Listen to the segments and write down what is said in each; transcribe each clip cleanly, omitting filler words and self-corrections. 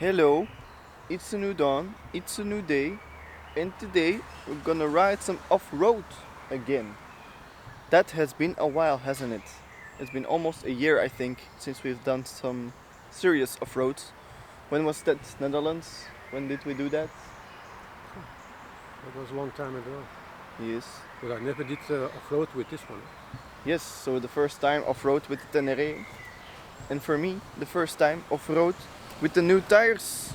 Hello, it's a new dawn, it's a new day, and today we're gonna ride some off-road again. That has been a while, hasn't it? It's been almost a year, I think, since we've done some serious off-roads. When was that? Netherlands? When did we do that? That was a long time ago. Yes. But I never did off-road with this one. Yes, so the first time off-road with the Tenere. And for me, the first time off-road with the new tires.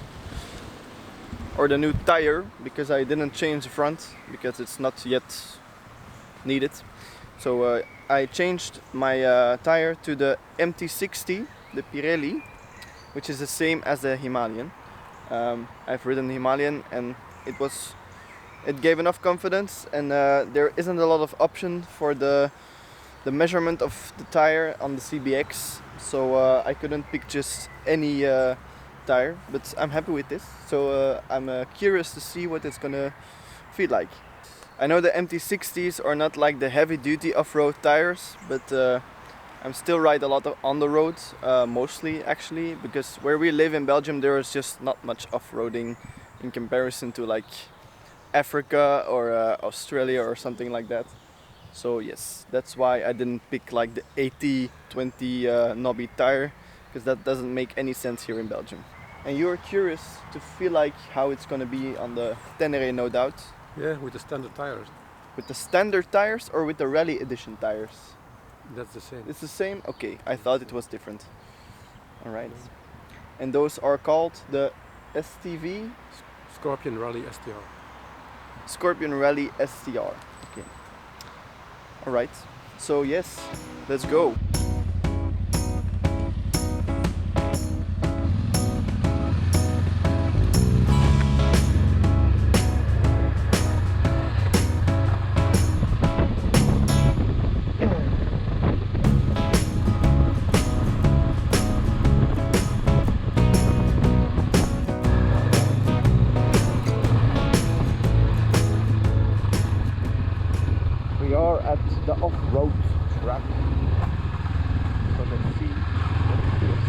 Or the new tire, because I didn't change the front, because it's not yet needed. So I changed my tire to the MT60, the Pirelli, which is the same as the Himalayan. I've ridden the Himalayan and it gave enough confidence, and there isn't a lot of option for the measurement of the tire on the CB500X, so I couldn't pick just any tire, but I'm happy with this. So I'm curious to see what it's gonna feel like. I know the MT60s are not like the heavy duty off-road tires, but I'm still ride a lot on the road, mostly actually, because where we live in Belgium there is just not much off-roading in comparison to like Africa or Australia or something like that. So yes, that's why I didn't pick like the 80-20 knobby tire, because that doesn't make any sense here in Belgium. And you're curious to feel like how it's gonna be on the Tenere, no doubt. Yeah, with the standard tires. With the standard tires or with the rally edition tires? That's the same. It's the same? Okay, I thought it was different. Alright. And those are called the STV? Scorpion Rally STR. Scorpion Rally STR. Okay. Alright. So yes, let's go. We are at the off-road track. So let's see what it is.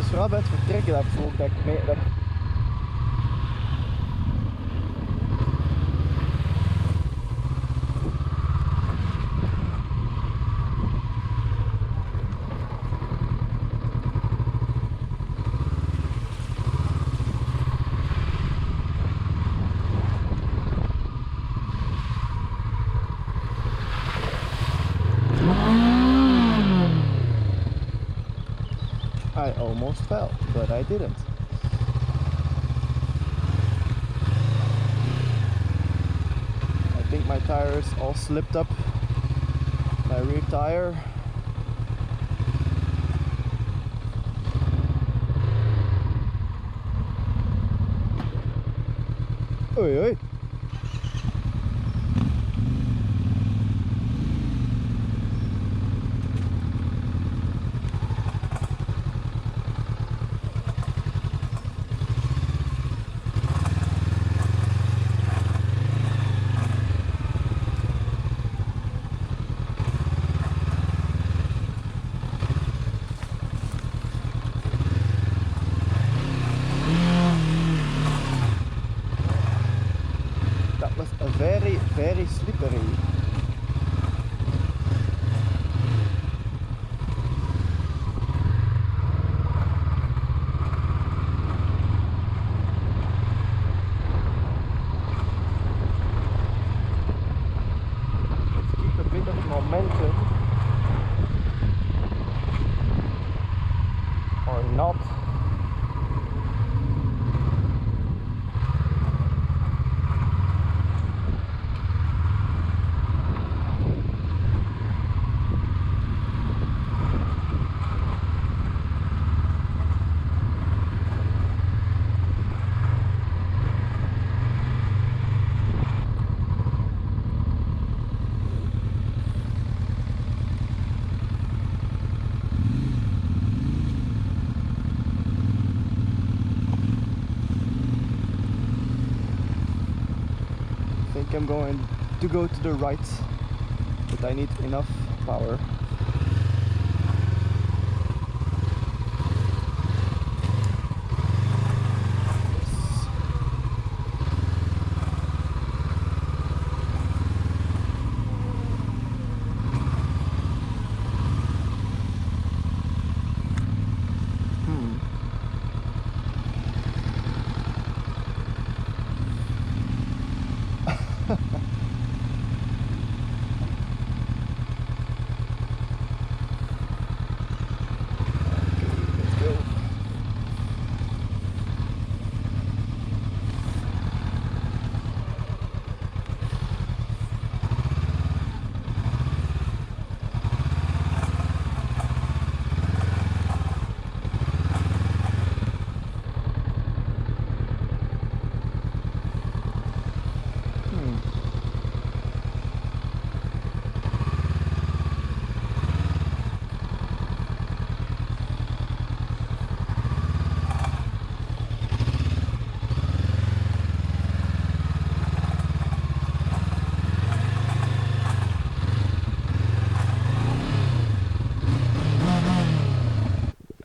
Vooral bij het vertrekken, dat voel ik dat ik mee. I almost fell, but I didn't. I think my tires all slipped up. My rear tire. Oei, oei. I'm going to go to the right, but I need enough power.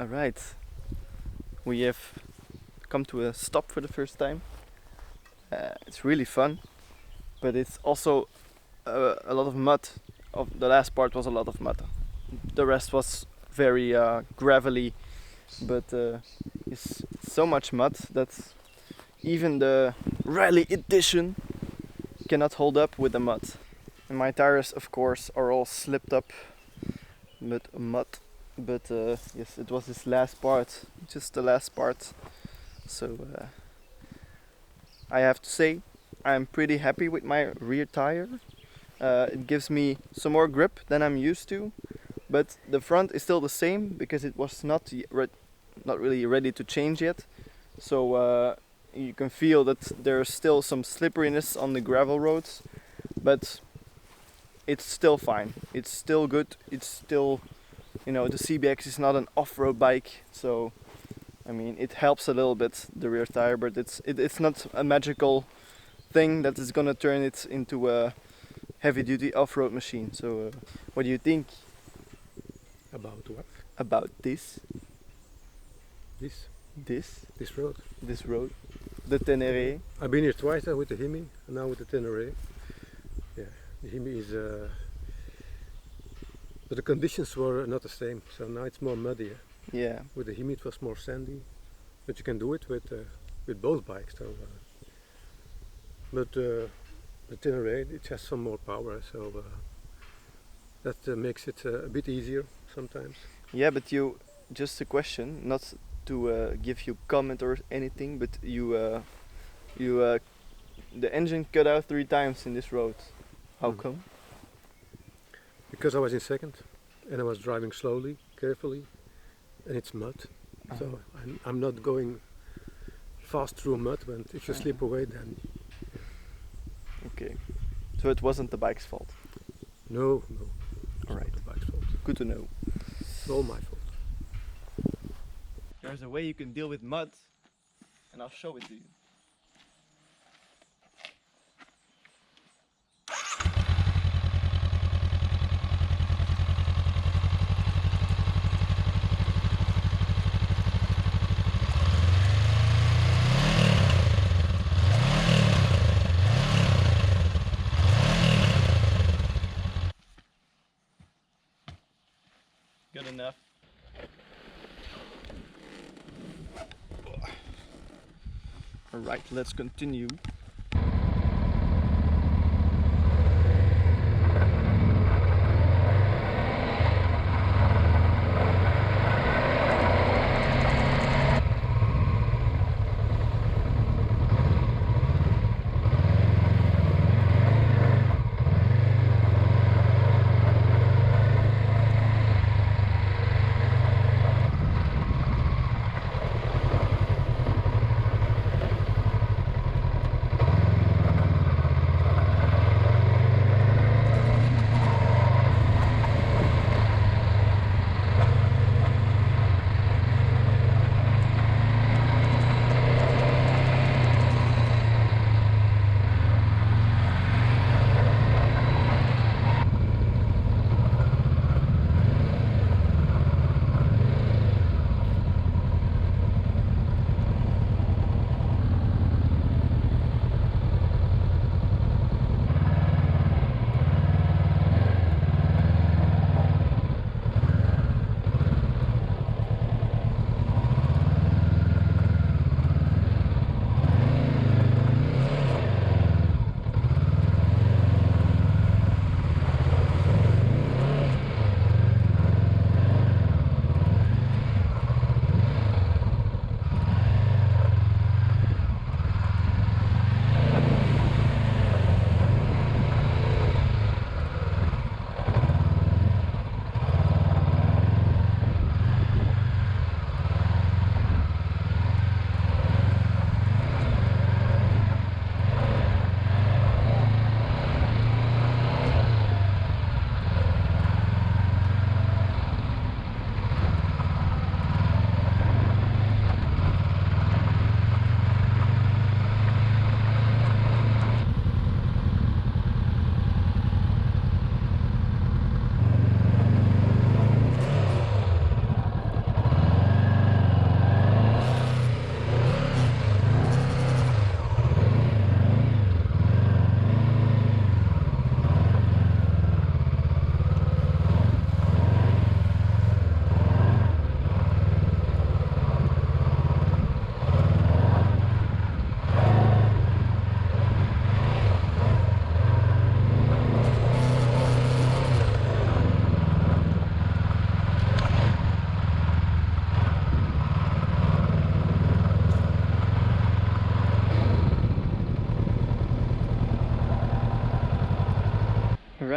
Alright, we have come to a stop for the first time. It's really fun, but it's also a lot of mud. The last part was a lot of mud. The rest was very gravelly, but it's so much mud that even the rally edition cannot hold up with the mud. And my tires, of course, are all slipped up with mud. But yes, it was this last part, just the last part. So I have to say, I'm pretty happy with my rear tire. It gives me some more grip than I'm used to, but the front is still the same because it was not really ready to change yet. So you can feel that there's still some slipperiness on the gravel roads, but it's still fine. It's still good. It's still, you know, the CBX is not an off-road bike, so I mean it helps a little bit, the rear tire, but it's not a magical thing that is gonna turn it into a heavy-duty off-road machine. So what do you think About what? about this Road. this road, the Tenere? I've been here twice with the Hemi and now with the Tenere. Yeah, the Hemi is but the conditions were not the same, so now it's more muddy. Yeah, With the Hemi it was more sandy, but you can do it with both bikes. So, but the Tenere, it has some more power, so that makes it a bit easier sometimes. yeah, but you, just a question, not to give you comment or anything, but you the engine cut out 3 times in this road. How come? Because I was in second and I was driving slowly, carefully, and it's mud. So I'm not going fast through mud, but if you slip away then... Okay, so it wasn't the bike's fault. No. All right. It's not the bike's fault. Good to know. It's all my fault. There's a way you can deal with mud, and I'll show it to you. Good enough. Alright, let's continue.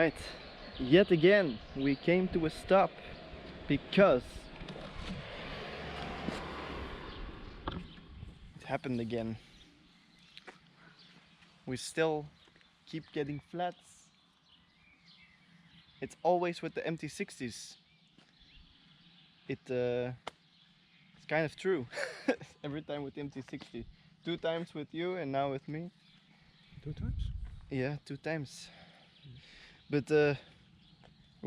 Alright, yet again we came to a stop because it happened again. We still keep getting flats. It's always with the MT60s. It's kind of true. Every time with the MT60. 2 times with you and now with me. 2 times? Yeah, 2 times. But we're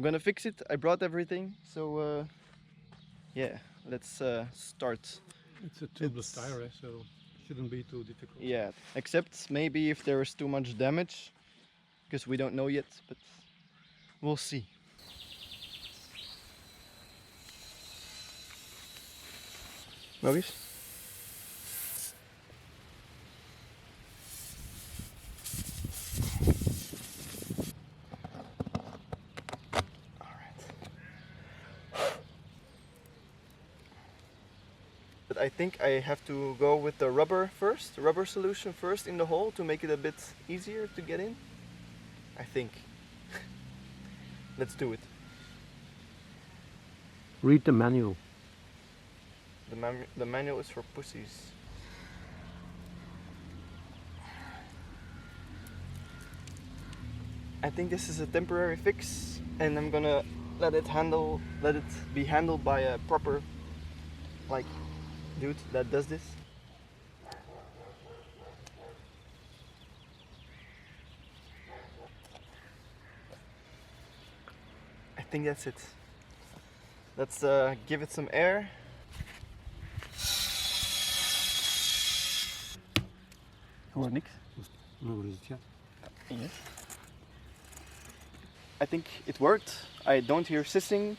gonna fix it. I brought everything, so yeah, let's start. It's a tubeless tire, so shouldn't be too difficult. Yeah, except maybe if there is too much damage, because we don't know yet, but we'll see. Maurice? But I think I have to go with the rubber solution first in the hole to make it a bit easier to get in. I think. Let's do it. Read the manual. The manual is for pussies. I think this is a temporary fix, and I'm gonna let it be handled by a proper, like, dude that does this. I think that's it. Let's give it some air. Hoor niks. No, is it, yeah? Yes. I think it worked. I don't hear sissing.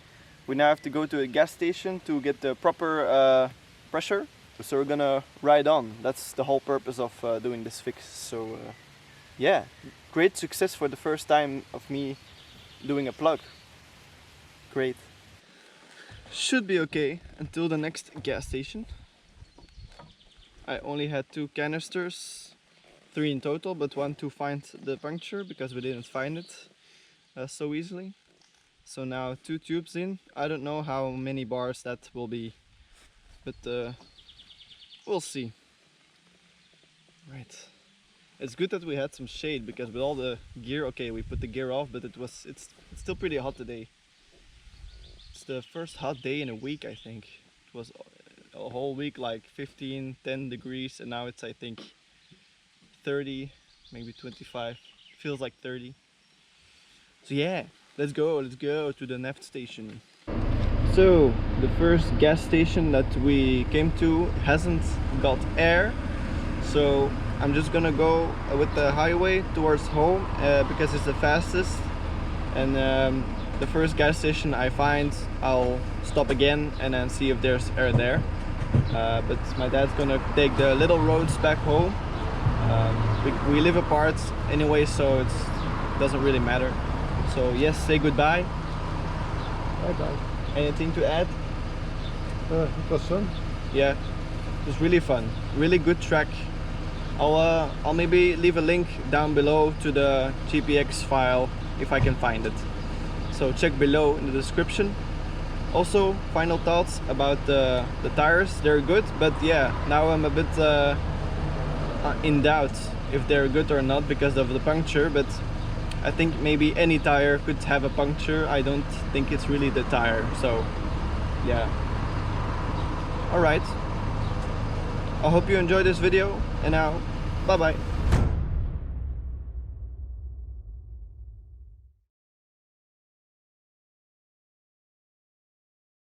We now have to go to a gas station to get the proper pressure. So we're gonna ride on. That's the whole purpose of doing this fix. So yeah, great success for the first time of me doing a plug. Great. Should be okay until the next gas station. I only had 2 canisters, 3 in total, but 1 to find the puncture because we didn't find it so easily. So now 2 tubes in. I don't know how many bars that will be, but we'll see. Right. It's good that we had some shade because with all the gear, okay, we put the gear off, but it's still pretty hot today. It's the first hot day in a week, I think. It was a whole week like 15, 10 degrees, and now it's, I think, 30, maybe 25. Feels like 30. So yeah, let's go to the next station. So the first gas station that we came to hasn't got air, so I'm just gonna go with the highway towards home because it's the fastest, and the first gas station I find, I'll stop again and then see if there's air there. But my dad's gonna take the little roads back home. We live apart anyway, so it doesn't really matter. So yes, say goodbye. Bye bye. Anything to add? It was fun. Yeah, it was really fun. Really good track. I'll maybe leave a link down below to the GPX file if I can find it. So check below in the description. Also, final thoughts about the tires. They're good, but yeah, now I'm a bit in doubt if they're good or not because of the puncture, but I think maybe any tire could have a puncture. I don't think it's really the tire, so yeah. Alright, I hope you enjoyed this video, and now bye bye.